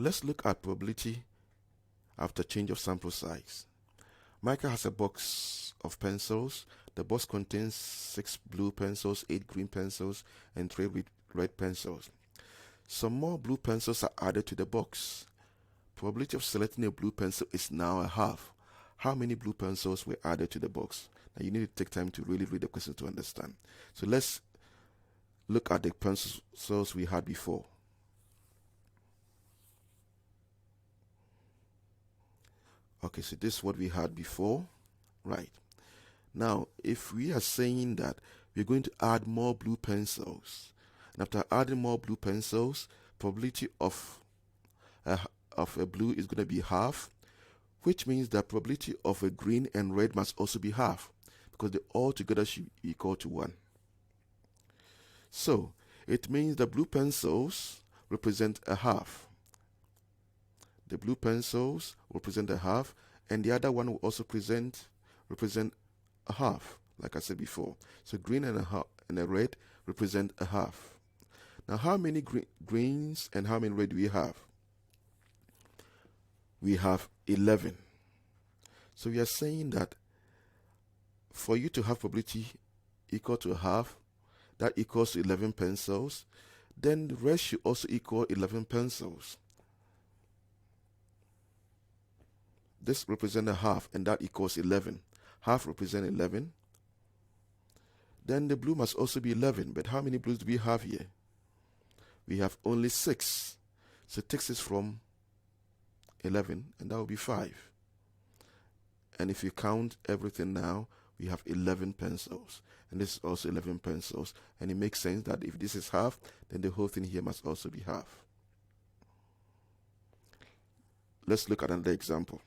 let's look at probability after change of sample size. Michael has a box of pencils. The box contains 6 blue pencils, 8 green pencils, and 3 red pencils. Some more blue pencils are added to the box. Probability of selecting a blue pencil is now a half. How many blue pencils were added to the box? Now you need to take time to really read the question to understand. So let's look at the pencils we had before. Okay, so this is what we had before, right? Now, if we are saying that we're going to add more blue pencils, and after adding more blue pencils, probability of a blue is going to be half, which means that probability of a green and red must also be half, because they all together should be equal to 1. So, it means the blue pencils represent a half. The blue pencils represent a half, and the other one will also represent a half, like I said before. So green and a red represent a half. Now, how many greens and how many red do we have? We have 11. So we are saying that for you to have probability equal to a half, that equals to 11 pencils, then the rest should also equal 11 pencils. This represents a half, and that equals 11. Half represents 11. Then the blue must also be 11. But how many blues do we have here? We have only 6. So 6 is from 11, and that will be 5. And if you count everything now, we have 11 pencils. And this is also 11 pencils. And it makes sense that if this is half, then the whole thing here must also be half. Let's look at another example.